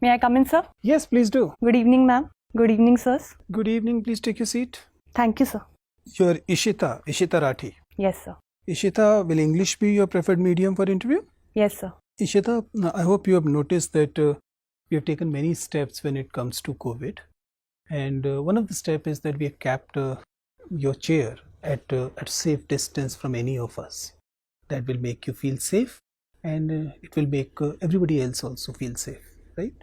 May I come in, sir? Yes, please do. Good evening, ma'am. Good evening, sirs. Good evening. Please take your seat. Thank you, sir. You're Isitha Rathi. Yes, sir. Ishita, will English be your preferred medium for interview? Yes, sir. Ishita, I hope you have noticed that we have taken many steps when it comes to COVID. And one of the steps is that we have kept your chair at safe distance from any of us. That will make you feel safe, and it will make everybody else also feel safe, right?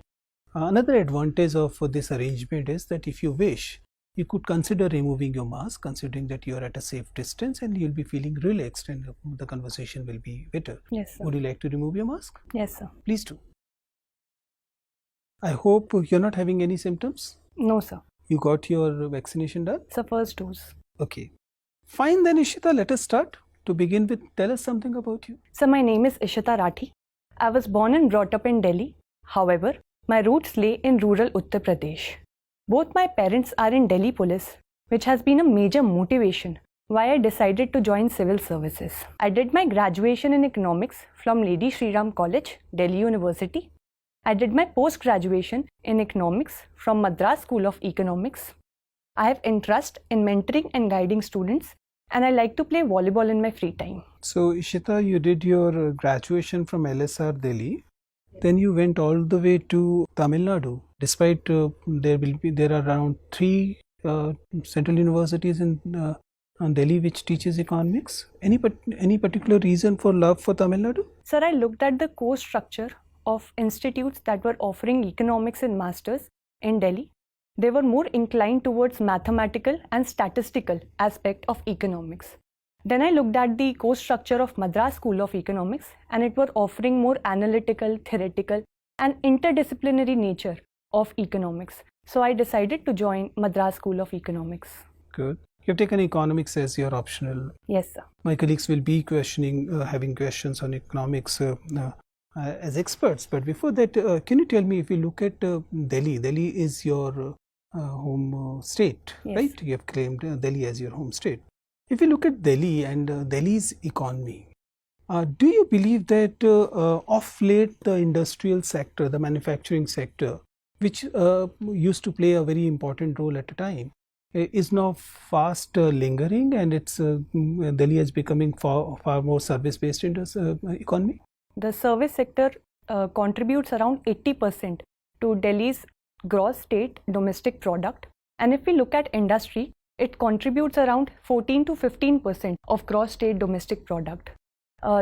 Another advantage of this arrangement is that if you wish, you could consider removing your mask, considering that you are at a safe distance and you'll be feeling relaxed and the conversation will be better. Yes, sir. Would you like to remove your mask? Yes, sir. Please do. I hope you're not having any symptoms. No, sir. You got your vaccination done? Sir, first dose. Okay. Fine then, Ishita, let us start. To begin with, tell us something about you. Sir, my name is Isitha Rathi. I was born and brought up in Delhi. However, my roots lay in rural Uttar Pradesh. Both my parents are in Delhi Police, which has been a major motivation why I decided to join civil services. I did my graduation in economics from Lady Shri Ram College, Delhi University. I did my post-graduation in economics from Madras School of Economics. I have interest in mentoring and guiding students, and I like to play volleyball in my free time. So, Ishita, you did your graduation from LSR Delhi. Then you went all the way to Tamil Nadu. Despite there are around 3 central universities in Delhi which teaches economics. Any particular reason for love for Tamil Nadu? Sir, I looked at the course structure of institutes that were offering economics in masters in Delhi. They were more inclined towards mathematical and statistical aspect of economics. Then I looked at the course structure of Madras School of Economics, and it were offering more analytical, theoretical and interdisciplinary nature of economics. So I decided to join Madras School of Economics. Good. You've taken economics as your optional. Yes, sir. My colleagues will be having questions on economics as experts. But before that, can you tell me, if you look at Delhi is your home state, Yes. right? You have claimed Delhi as your home state. If you look at Delhi and Delhi's economy, do you believe that of late the industrial sector, the manufacturing sector, which used to play a very important role at a time, is now fast lingering, and it's Delhi is becoming far more service-based economy? The service sector contributes around 80% to Delhi's gross state domestic product. And if we look at industry, it contributes around 14 to 15% of gross state domestic product.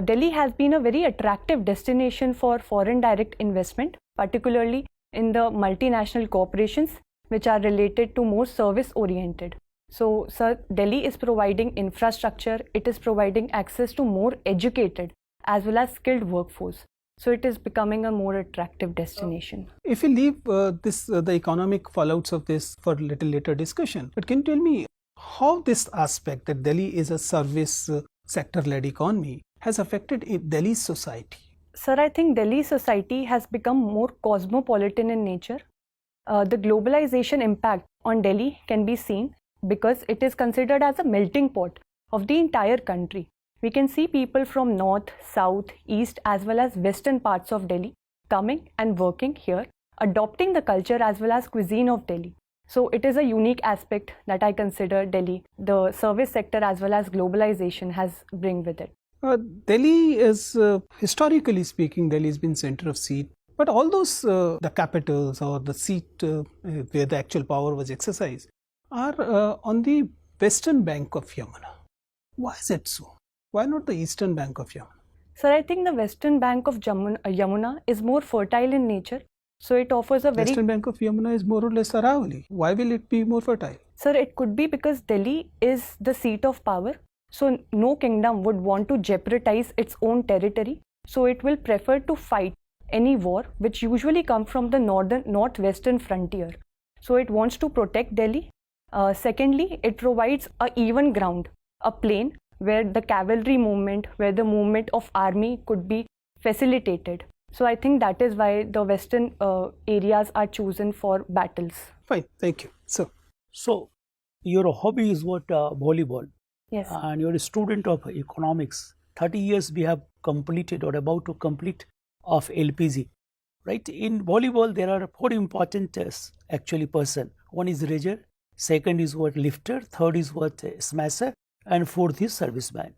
Delhi has been a very attractive destination for foreign direct investment, particularly in the multinational corporations which are related to more service oriented. So, sir, Delhi is providing infrastructure, it is providing access to more educated as well as skilled workforce. So it is becoming a more attractive destination. If we leave the economic fallouts of this for a little later discussion, but can you tell me how this aspect, that Delhi is a service sector-led economy, has affected Delhi's society? Sir, I think Delhi society has become more cosmopolitan in nature. The globalization impact on Delhi can be seen because it is considered as a melting pot of the entire country. We can see people from north, south, east as well as western parts of Delhi coming and working here, adopting the culture as well as cuisine of Delhi. So it is a unique aspect that I consider Delhi, the service sector as well as globalization has bring with it. Delhi is, historically speaking, Delhi has been center of seat. But all those, the capitals or the seat where the actual power was exercised are on the western bank of Yamuna. Why is it so? Why not the eastern bank of Yamuna? Sir, I think the western bank of Yamuna is more fertile in nature. So it offers a very... Western bank of Yamuna is more or less Aravalli. Why will it be more fertile? Sir, it could be because Delhi is the seat of power. So no kingdom would want to jeopardize its own territory. So it will prefer to fight any war which usually come from the northwestern frontier. So it wants to protect Delhi. Secondly, it provides a even ground, a plain where the cavalry movement, where the movement of army could be facilitated. So I think that is why the western areas are chosen for battles. Fine, thank you. So your hobby is what? Volleyball. Yes. And you're a student of economics. 30 years we have completed or about to complete of LPG. right? In volleyball, there are four important actually person. One is rager, second is what lifter, third is what smasher, and fourth is serviceman.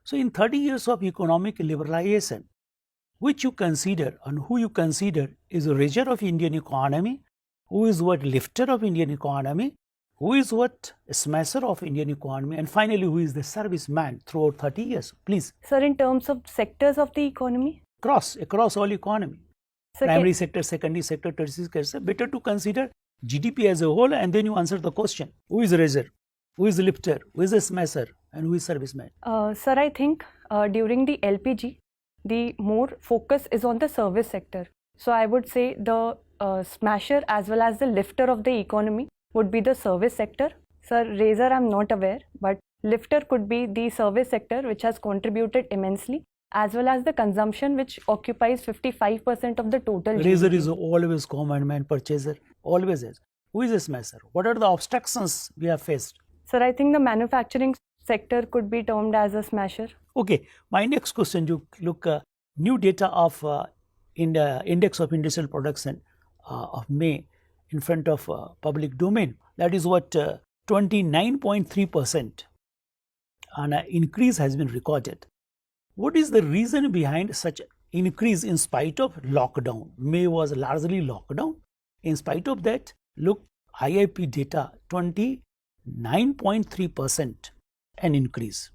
So in 30 years of economic liberalization, which you consider and who you consider is a raiser of Indian economy, who is what lifter of Indian economy, who is what smasher of Indian economy, and finally who is the serviceman throughout 30 years, please. Sir, in terms of sectors of the economy? Across all economy. Sir, Primary sector, secondary sector, tertiary sector. Better to consider GDP as a whole and then you answer the question. Who is raiser? Who is lifter? Who is a smasher? And who is serviceman? Sir, I think during the LPG, the more focus is on the service sector. So I would say the smasher as well as the lifter of the economy would be the service sector. Sir, raiser I'm not aware, but lifter could be the service sector which has contributed immensely, as well as the consumption which occupies 55% of the total Raiser GDP. is always common man purchaser, always is. Who is a smasher? What are the obstructions we have faced? Sir, I think the manufacturing sector could be termed as a smasher. Okay, my next question, you look new data of in the index of industrial production of May in front of public domain. That is what 29.3% and an increase has been recorded. What is the reason behind such increase in spite of lockdown? May was largely lockdown. In spite of that, look, IIP data 29.3% an increase.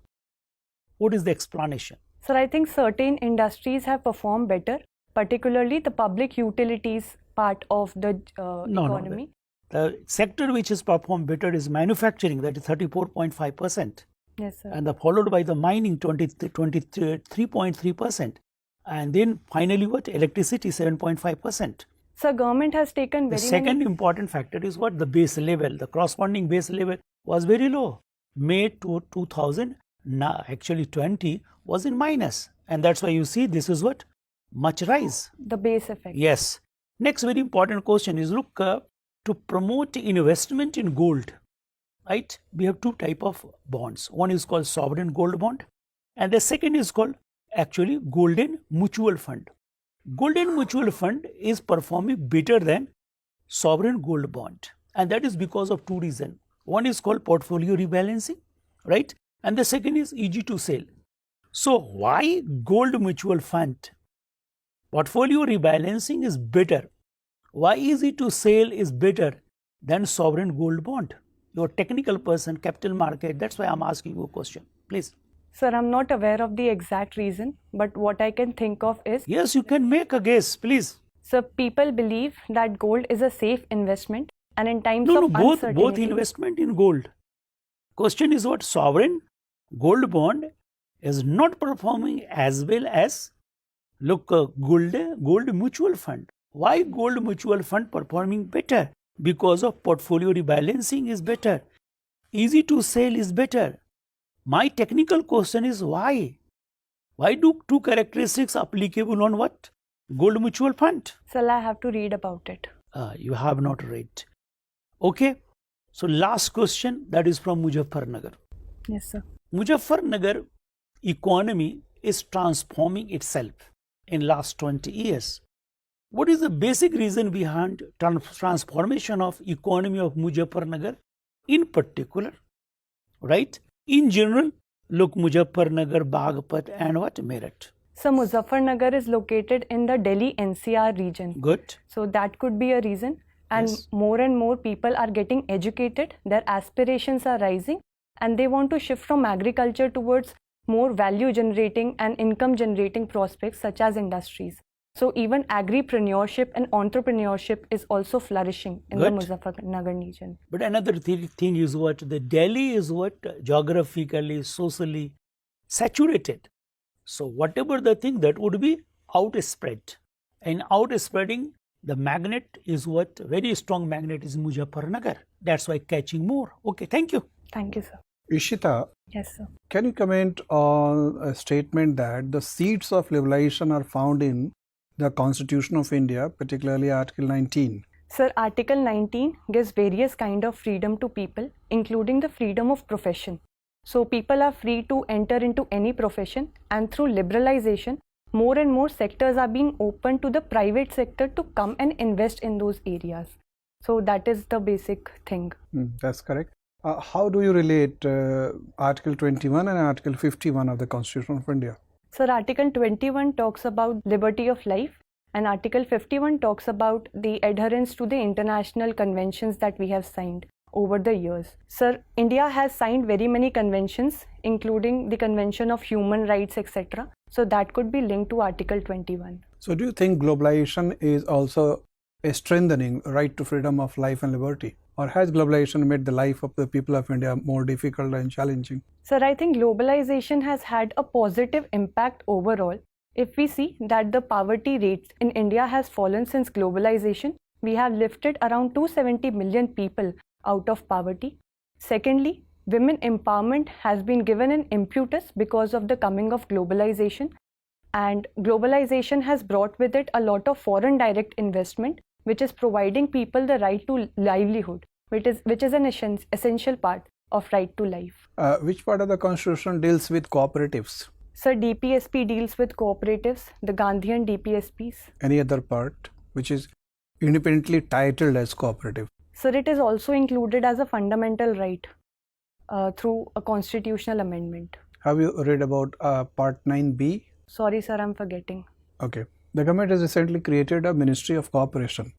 What is the explanation? Sir, I think certain industries have performed better, particularly the public utilities part of the economy. The sector which has performed better is manufacturing, that is 34.5%. Yes, sir. And followed by the mining 23.3%. And then finally what? Electricity 7.5%. So government has taken The very second important factor is what? The base level. The corresponding base level was very low. May 2020 was in minus. And that's why you see this is what? Much rise. the base effect. Yes. Next very important question is look to promote investment in gold. Right? We have two type of bonds. One is called sovereign gold bond and the second is called actually golden mutual fund. Golden mutual fund is performing better than sovereign gold bond, and that is because of two reasons. One is called portfolio rebalancing, right? And the second is easy to sell. So why gold mutual fund? Portfolio rebalancing is better. Why easy to sell is better than sovereign gold bond? You're a technical person, capital market, that's why I'm asking you a question. Please. Sir, I'm not aware of the exact reason, but what I can think of is, Yes, you can make a guess, please. sir, people believe that gold is a safe investment, and in times No, of both uncertainty, investment in gold. Question is what? Sovereign gold bond is not performing as well as gold mutual fund. Why gold mutual fund performing better? Because of portfolio rebalancing is better. Easy to sell is better. My technical question is why? Why do two characteristics applicable on what? Gold mutual fund. sir, I have to read about it. You have not read. Okay. So last question, that is from Muzaffarnagar. Yes, sir. Muzaffarnagar economy is transforming itself in last 20 years. What is the basic reason behind transformation of economy of Muzaffarnagar in particular? Right? In general, look, Muzaffarnagar, Bagpat and what? Meerut. So Muzaffarnagar is located in the Delhi NCR region. Good. So that could be a reason. And Yes. more and more people are getting educated, their aspirations are rising, and they want to shift from agriculture towards more value generating and income generating prospects such as industries. So even agripreneurship and entrepreneurship is also flourishing in the Good. Muzaffarnagar region. But another thing is what? The Delhi is what? Geographically, socially saturated. So whatever the thing that would be outspread. And outspreading, the magnet is what? Very strong magnet is Muzaffarnagar. That's why catching more. Okay, thank you. Thank you, sir. Isitha, Yes, sir. can you comment on a statement that the seeds of liberalization are found in the Constitution of India, particularly Article 19? Sir, Article 19 gives various kind of freedom to people, including the freedom of profession. So people are free to enter into any profession, and through liberalization, more and more sectors are being opened to the private sector to come and invest in those areas. So that is the basic thing. That's correct. How do you relate Article 21 and Article 51 of the Constitution of India? Sir, Article 21 talks about liberty of life, and Article 51 talks about the adherence to the international conventions that we have signed over the years. Sir, India has signed very many conventions, including the Convention of Human Rights, etc. So that could be linked to Article 21. So do you think globalization is also a strengthening right to freedom of life and liberty? Or has globalization made the life of the people of India more difficult and challenging? Sir, I think globalization has had a positive impact overall. If we see that the poverty rates in India has fallen since globalization, we have lifted around 270 million people out of poverty. Secondly, women empowerment has been given an impetus because of the coming of globalization. And globalization has brought with it a lot of foreign direct investment, which is providing people the right to livelihood, which is an essential part of right to life. Which part of the Constitution deals with cooperatives? Sir, DPSP deals with cooperatives, the Gandhian DPSPs. Any other part which is independently titled as cooperative? Sir, it is also included as a fundamental right through a constitutional amendment. Have you read about Part 9B? Sorry, sir, I'm forgetting. Okay. The government has recently created a Ministry of Cooperation.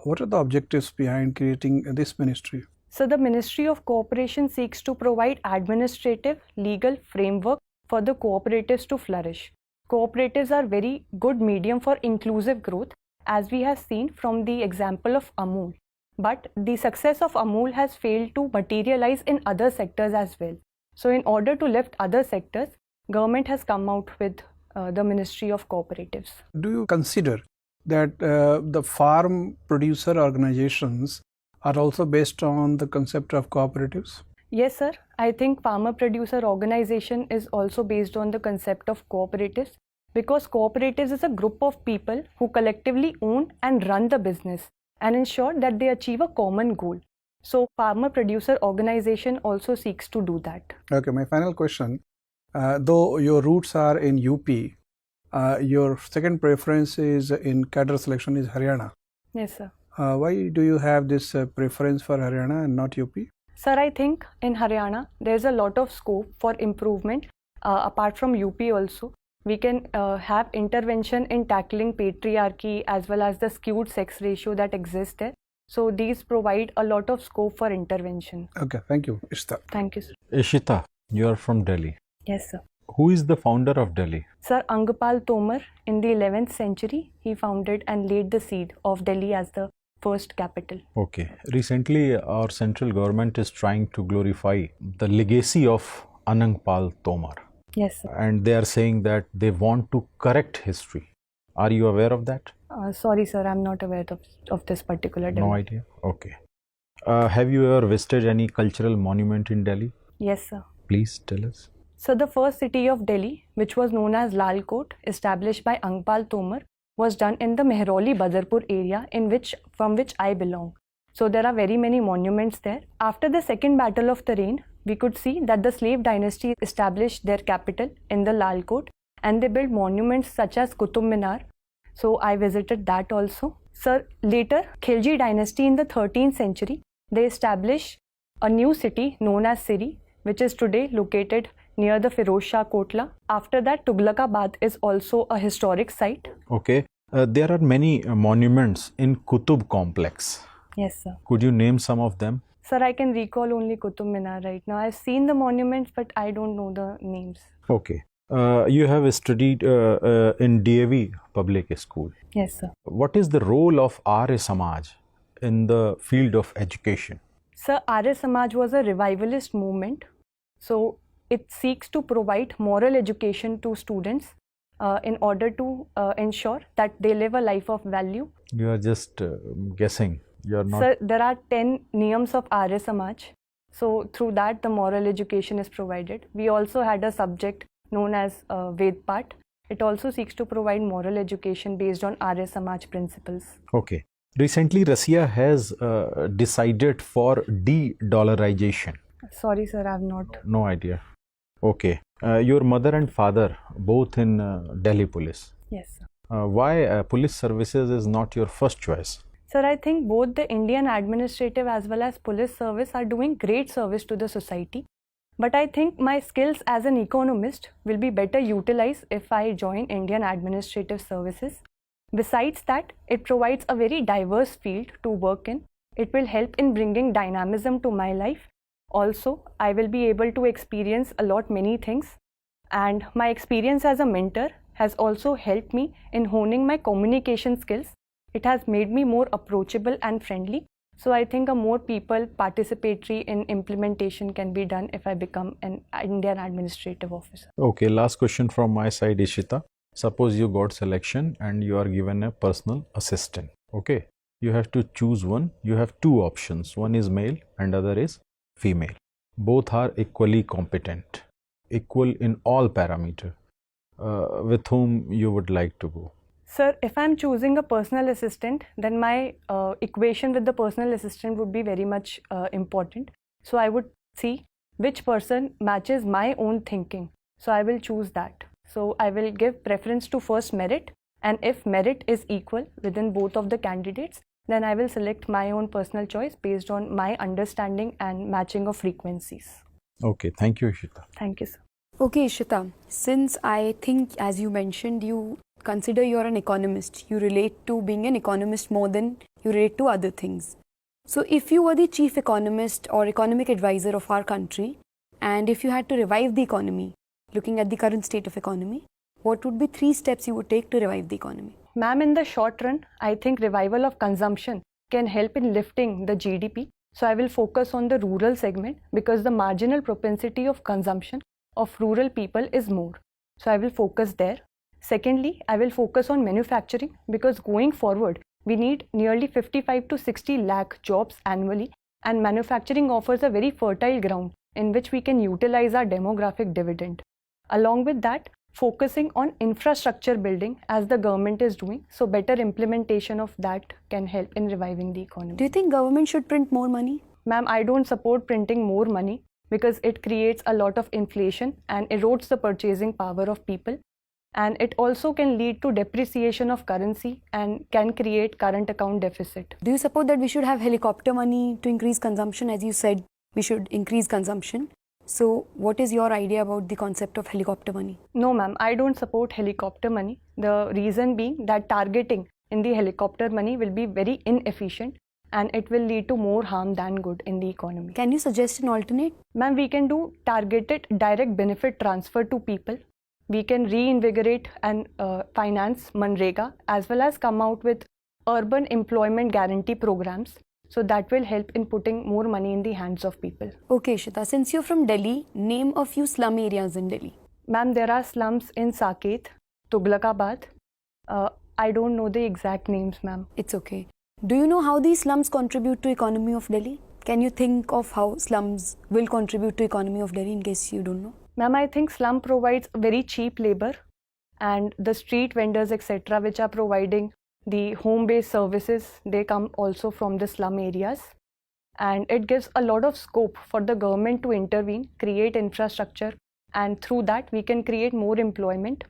What are the objectives behind creating this ministry? So the Ministry of Cooperation seeks to provide administrative, legal framework for the cooperatives to flourish. Cooperatives are very good medium for inclusive growth, as we have seen from the example of Amul. But the success of Amul has failed to materialize in other sectors as well. So in order to lift other sectors, government has come out with the Ministry of Cooperatives. Do you consider that the farm producer organizations are also based on the concept of cooperatives? Yes, sir. I think farmer producer organization is also based on the concept of cooperatives, because cooperatives is a group of people who collectively own and run the business and ensure that they achieve a common goal. So farmer producer organization also seeks to do that. Okay, my final question. Though your roots are in UP, your second preference is in cadre selection is Haryana. Yes, sir. Why do you have this preference for Haryana and not UP? Sir, I think in Haryana there's a lot of scope for improvement. Apart from UP also, we can have intervention in tackling patriarchy as well as the skewed sex ratio that exists there. So these provide a lot of scope for intervention. Okay, thank you, Isitha. Thank you, sir. Isitha, you are from Delhi. Yes, sir. Who is the founder of Delhi? Sir, Angpal Tomar, in the 11th century, he founded and laid the seed of Delhi as the first capital. Okay. Recently, our central government is trying to glorify the legacy of Angpal Tomar. Yes, sir. And they are saying that they want to correct history. Are you aware of that? Sorry, sir, I'm not aware of this particular Delhi. No idea? Okay. Have you ever visited any cultural monument in Delhi? Yes, sir. Please tell us. So the first city of Delhi, which was known as Lal Kot, established by Angpal Tomar, was done in the Mehrauli Badarpur area from which I belong. So there are very many monuments there. After the second battle of the Rain, we could see that the slave dynasty established their capital in the Lal Kot, and they built monuments such as Qutub Minar. So I visited that also. Sir, later, Khilji dynasty in the 13th century, they established a new city known as Siri, which is today located near the Firoz Shah Kotla. After that, Tughlaqabad is also a historic site. Okay. There are many monuments in Qutub complex. Yes, sir. Could you name some of them? Sir, I can recall only Qutub Minar right now. I've seen the monuments, but I don't know the names. Okay. You have studied in DAV public school. Yes, sir. What is the role of Arya Samaj in the field of education? Sir, Arya Samaj was a revivalist movement. So it seeks to provide moral education to students in order to ensure that they live a life of value. You are just guessing. You are not. Sir, there are 10 niyams of Arya Samaj. So through that, the moral education is provided. We also had a subject known as Ved Path. It also seeks to provide moral education based on Arya Samaj principles. Okay. Recently, Russia has decided for de-dollarization. Sorry, sir, I have not. No idea. Okay. Your mother and father both in Delhi police. Yes, sir. Why police services is not your first choice? Sir, I think both the Indian administrative as well as police service are doing great service to the society. But I think my skills as an economist will be better utilized if I join Indian administrative services. Besides that, it provides a very diverse field to work in. It will help in bringing dynamism to my life. Also, I will be able to experience a lot many things. And my experience as a mentor has also helped me in honing my communication skills. It has made me more approachable and friendly. So I think a more people participatory in implementation can be done if I become an Indian administrative officer. Okay, last question from my side, Isitha. Suppose you got selection and you are given a personal assistant. Okay, you have to choose one. You have two options. One is male and other is female. Both are equally competent, equal in all parameters. With whom you would like to go? Sir, if I'm choosing a personal assistant, then my equation with the personal assistant would be very much important. So I would see which person matches my own thinking. So I will choose that. So I will give preference to first merit, and if merit is equal within both of the candidates, then I will select my own personal choice based on my understanding and matching of frequencies. Okay, thank you, Isitha. Thank you, sir. Okay, Isitha, since I think, as you mentioned, you consider you're an economist, you relate to being an economist more than you relate to other things. So if you were the chief economist or economic advisor of our country, and if you had to revive the economy, looking at the current state of economy, what would be 3 steps you would take to revive the economy? Ma'am, in the short run, I think revival of consumption can help in lifting the GDP. So I will focus on the rural segment because the marginal propensity of consumption of rural people is more. So I will focus there. Secondly, I will focus on manufacturing because going forward, we need nearly 55 to 60 lakh jobs annually, and manufacturing offers a very fertile ground in which we can utilize our demographic dividend. Along with that, focusing on infrastructure building as the government is doing, so better implementation of that can help in reviving the economy. Do you think government should print more money? Ma'am, I don't support printing more money because it creates a lot of inflation and erodes the purchasing power of people. And it also can lead to depreciation of currency and can create current account deficit. Do you support that we should have helicopter money to increase consumption? As you said, we should increase consumption. So what is your idea about the concept of helicopter money? No, ma'am, I don't support helicopter money. The reason being that targeting in the helicopter money will be very inefficient and it will lead to more harm than good in the economy. Can you suggest an alternate? Ma'am, we can do targeted direct benefit transfer to people. We can reinvigorate and finance Manrega as well as come out with urban employment guarantee programs. So that will help in putting more money in the hands of people. Okay, Isitha, since you're from Delhi, name a few slum areas in Delhi. Ma'am, there are slums in Saket, Tughlakabad. I don't know the exact names, ma'am. It's okay. Do you know how these slums contribute to economy of Delhi? Can you think of how slums will contribute to economy of Delhi in case you don't know? Ma'am, I think slum provides very cheap labor and the street vendors, etc., which are providing the home-based services, they come also from the slum areas. And it gives a lot of scope for the government to intervene, create infrastructure, and through that we can create more employment.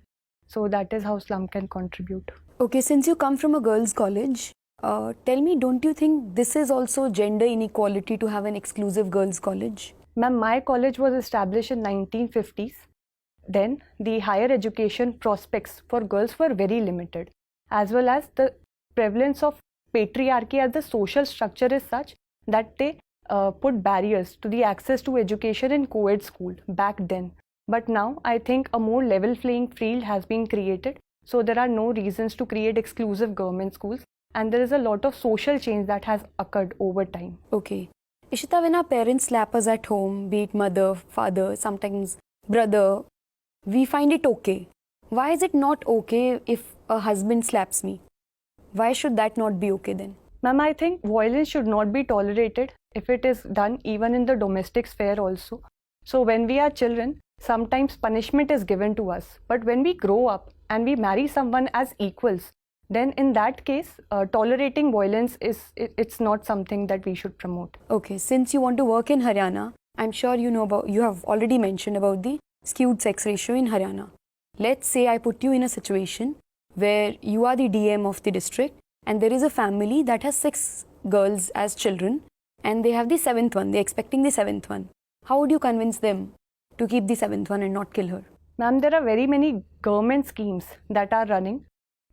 So that is how slum can contribute. Okay, since you come from a girls' college, tell me, don't you think this is also gender inequality to have an exclusive girls' college? Ma'am, my college was established in 1950s. Then the higher education prospects for girls were very limited, as well as the prevalence of patriarchy as the social structure is such that they put barriers to the access to education in co-ed school back then. But now I think a more level playing field has been created, so there are no reasons to create exclusive government schools, and there is a lot of social change that has occurred over time. Okay. Isitha, when our parents slap us at home, be it mother, father, sometimes brother, we find it okay. Why is it not okay if a husband slaps me? Why should that not be okay then? Ma'am, I think violence should not be tolerated if it is done even in the domestic sphere also. So when we are children, sometimes punishment is given to us. But when we grow up and we marry someone as equals, then in that case, tolerating violence it's not something that we should promote. Okay, since you want to work in Haryana, I'm sure you know about, you have already mentioned about the skewed sex ratio in Haryana. Let's say I put you in a situation where you are the DM of the district and there is a family that has 6 girls as children and they have the 7th one, they're expecting the 7th one. How would you convince them to keep the 7th one and not kill her? Ma'am, there are very many government schemes that are running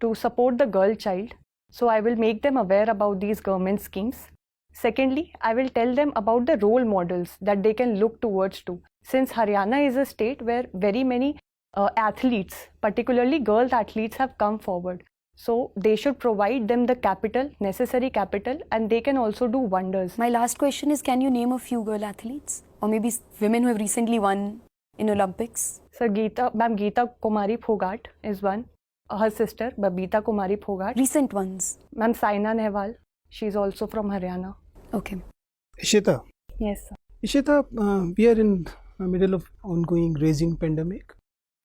to support the girl child. So I will make them aware about these government schemes. Secondly, I will tell them about the role models that they can look towards to. Since Haryana is a state where very many athletes, particularly girl athletes, have come forward. So they should provide them the capital, necessary capital, and they can also do wonders. My last question is, can you name a few girl athletes or maybe women who have recently won in Olympics? So Geeta Kumari Phogat is one. Her sister, Babita Kumari Phogat. Recent ones. Ma'am, Saina Nehwal, she's also from Haryana. Okay. Ishitha, Yes, sir. Ishitha, we are in the middle of ongoing raging pandemic.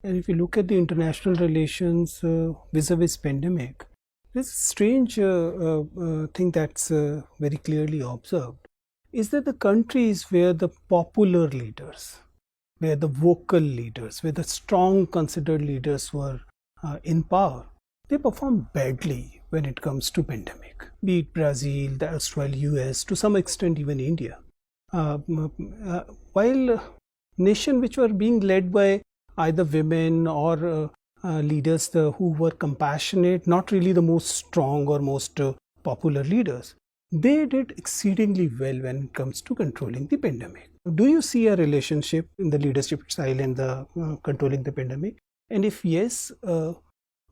And if you look at the international relations vis-a-vis pandemic, there's a strange thing that's very clearly observed, is that the countries where the popular leaders, where the vocal leaders, where the strong considered leaders were in power, they perform badly when it comes to pandemic. Be it Brazil, the erstwhile US, to some extent even India. While nations which were being led by either women or leaders who were compassionate, not really the most strong or most popular leaders, they did exceedingly well when it comes to controlling the pandemic. Do you see a relationship in the leadership style and the controlling the pandemic? And if yes,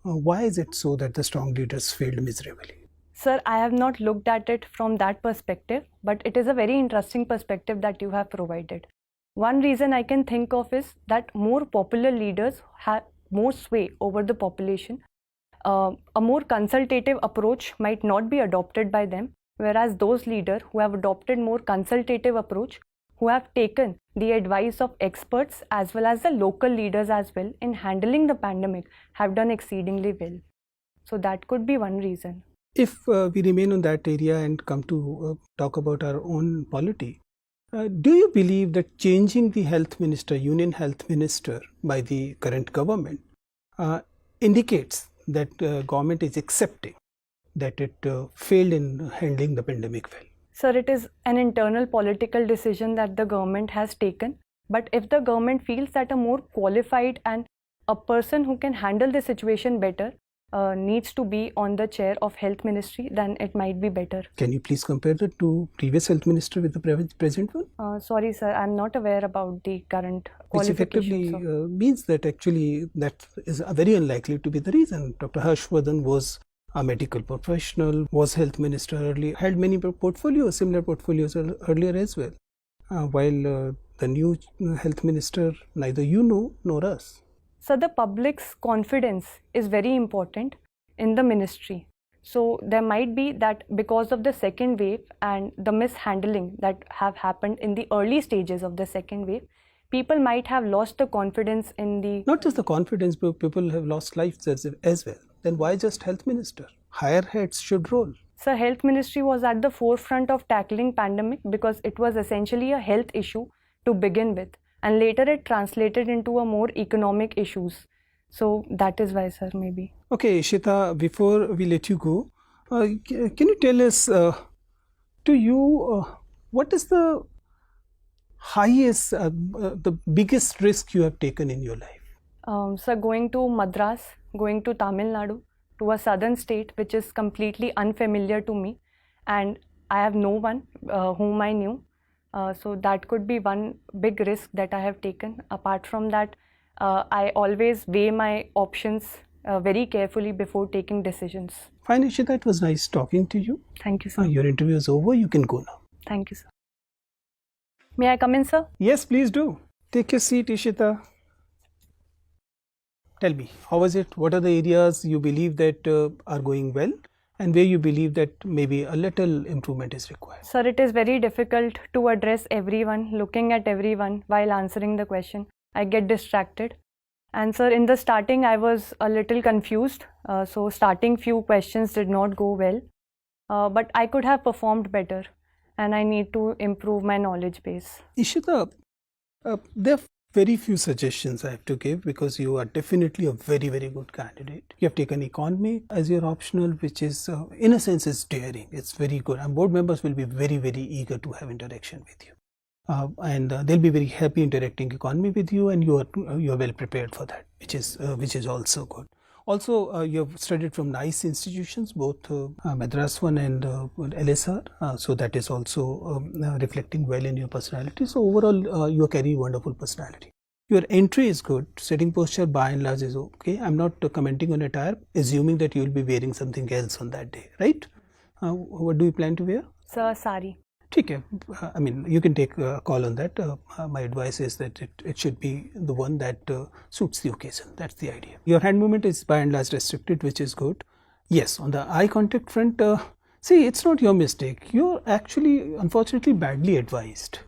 why is it so that the strong leaders failed miserably? Sir, I have not looked at it from that perspective, but it is a very interesting perspective that you have provided. One reason I can think of is that more popular leaders have more sway over the population. A more consultative approach might not be adopted by them, whereas those leaders who have adopted more consultative approach, who have taken the advice of experts as well as the local leaders as well in handling the pandemic, have done exceedingly well. So that could be one reason. If we remain on that area and come to talk about our own polity, do you believe that changing the health minister, union health minister by the current government indicates that government is accepting that it failed in handling the pandemic well? Sir, it is an internal political decision that the government has taken. But if the government feels that a more qualified and a person who can handle the situation better needs to be on the chair of health ministry, then it might be better. Can you please compare the two previous health minister with the present one? Sorry, sir, I'm not aware about the current Which effectively qualifications. means that actually that is very unlikely to be the reason. Dr. Harshvardhan was a medical professional, was health minister earlier, had many portfolios, similar portfolios earlier as well. While the new health minister, neither you know nor us. So the public's confidence is very important in the ministry. So there might be that because of the second wave and the mishandling that have happened in the early stages of the second wave, people might have lost the confidence in the... Not just the confidence, but people have lost lives as well. Then why just health minister? Higher heads should roll. So health ministry was at the forefront of tackling pandemic because it was essentially a health issue to begin with. And later it translated into a more economic issues. So that is why, sir, maybe. Okay, Ishitha, before we let you go, can you tell us, to you, what is the highest, the biggest risk you have taken in your life? So going to Madras, going to Tamil Nadu, to a southern state which is completely unfamiliar to me, and I have no one whom I knew. So that could be one big risk that I have taken. Apart from that, I always weigh my options very carefully before taking decisions. Fine, Ishitha, it was nice talking to you. Thank you, sir. Your interview is over. You can go now. Thank you, sir. May I come in, sir? Yes, please do. Take your seat, Ishitha. Tell me, how was it? What are the areas you believe that are going well, and where you believe that maybe a little improvement is required? Sir, it is very difficult to address everyone, looking at everyone while answering the question. I get distracted. And sir, in the starting, I was a little confused. So starting few questions did not go well. But I could have performed better. And I need to improve my knowledge base. Ishitha, there are Very few suggestions I have to give, because you are definitely a very, very good candidate. You have taken economy as your optional, which is in a sense is daring. It's very good, and board members will be very, very eager to have interaction with you. And they'll be very happy interacting economy with you, and you are well prepared for that, which is also good. Also, you have studied from nice institutions, both Madras one and LSR, so that is also reflecting well in your personality. So overall, you carry wonderful personality. Your entry is good. Sitting posture by and large is okay. I'm not commenting on attire, assuming that you will be wearing something else on that day, right? What do you plan to wear? Sir, sari. Okay, I mean, you can take a call on that. My advice is that it should be the one that suits the occasion. That's the idea. Your hand movement is by and large restricted, which is good. Yes, on the eye contact front, see, it's not your mistake. You're actually, unfortunately, badly advised.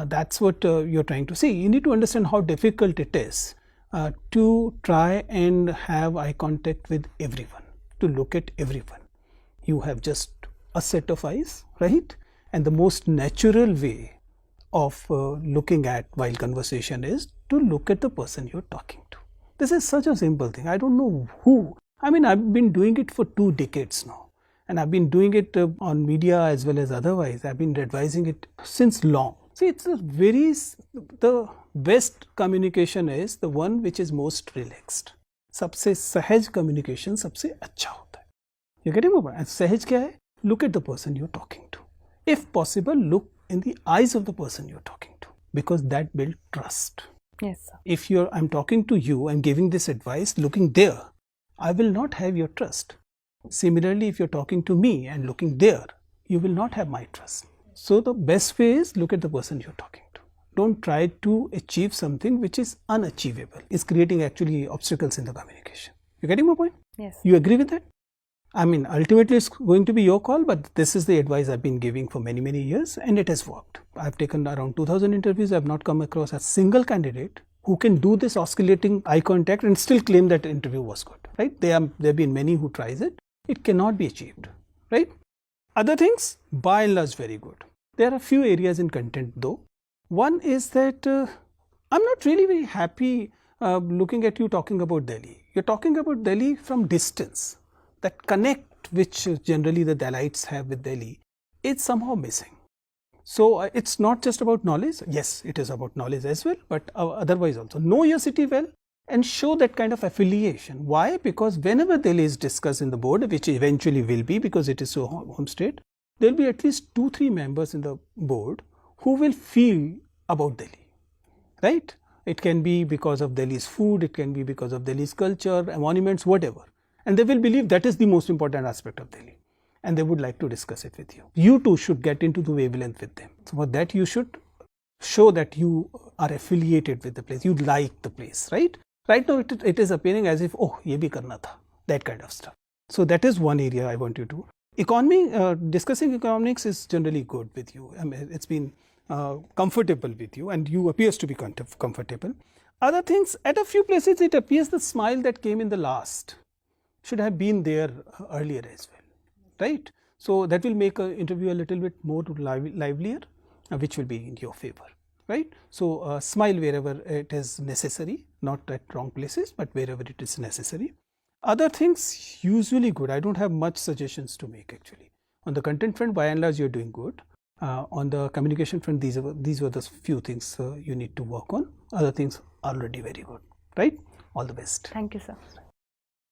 That's what you're trying to see. You need to understand how difficult it is to try and have eye contact with everyone, to look at everyone. You have just a set of eyes, right? And the most natural way of looking at while conversation is to look at the person you're talking to. This is such a simple thing. I don't know who. I mean, I've been doing it for 2 decades now. And I've been doing it on media as well as otherwise. I've been advising it since long. See, it's the best communication is the one which is most relaxed. सबसे सहज communication सबसे अच्छा होता है. You're getting my point? And सहज क्या है? Look at the person you're talking to. If possible, look in the eyes of the person you're talking to, because that builds trust. Yes, sir. If I'm talking to you, I'm giving this advice, looking there, I will not have your trust. Similarly, if you're talking to me and looking there, you will not have my trust. So the best way is look at the person you're talking to. Don't try to achieve something which is unachievable. It's creating actually obstacles in the communication. You getting my point? Yes. You agree with that? I mean, ultimately it's going to be your call, but this is the advice I've been giving for many, many years, and it has worked. I've taken around 2000 interviews. I've not come across a single candidate who can do this oscillating eye contact and still claim that the interview was good, right? There have been many who tries it. It cannot be achieved, right? Other things, by and large, very good. There are a few areas in content though. One is that I'm not really very happy looking at you talking about Delhi. You're talking about Delhi from distance. That connect which generally the Dalaites have with Delhi is somehow missing. So it's not just about knowledge. Yes, it is about knowledge as well, but otherwise also. Know your city well and show that kind of affiliation. Why? Because whenever Delhi is discussed in the board, which eventually will be because it is so home state, there will be at least 2-3 members in the board who will feel about Delhi, right? It can be because of Delhi's food, it can be because of Delhi's culture, monuments, whatever. And they will believe that is the most important aspect of Delhi, and they would like to discuss it with you. You too should get into the wavelength with them. So for that you should show that you are affiliated with the place, you like the place, right? Right now it is appearing as if, oh, ye bhi karna tha, that kind of stuff. So that is one area I want you to. Economy, discussing economics is generally good with you. I mean, it's been comfortable with you, and you appears to be comfortable. Other things, at a few places it appears the smile that came in the last should have been there earlier as well, right? So that will make an interview a little bit more livelier, which will be in your favor, right? So smile wherever it is necessary, not at wrong places, but wherever it is necessary. Other things usually good. I don't have much suggestions to make actually. On the content front, by and large, you're doing good. On the communication front, these were the few things you need to work on. Other things already very good, right? All the best. Thank you, sir.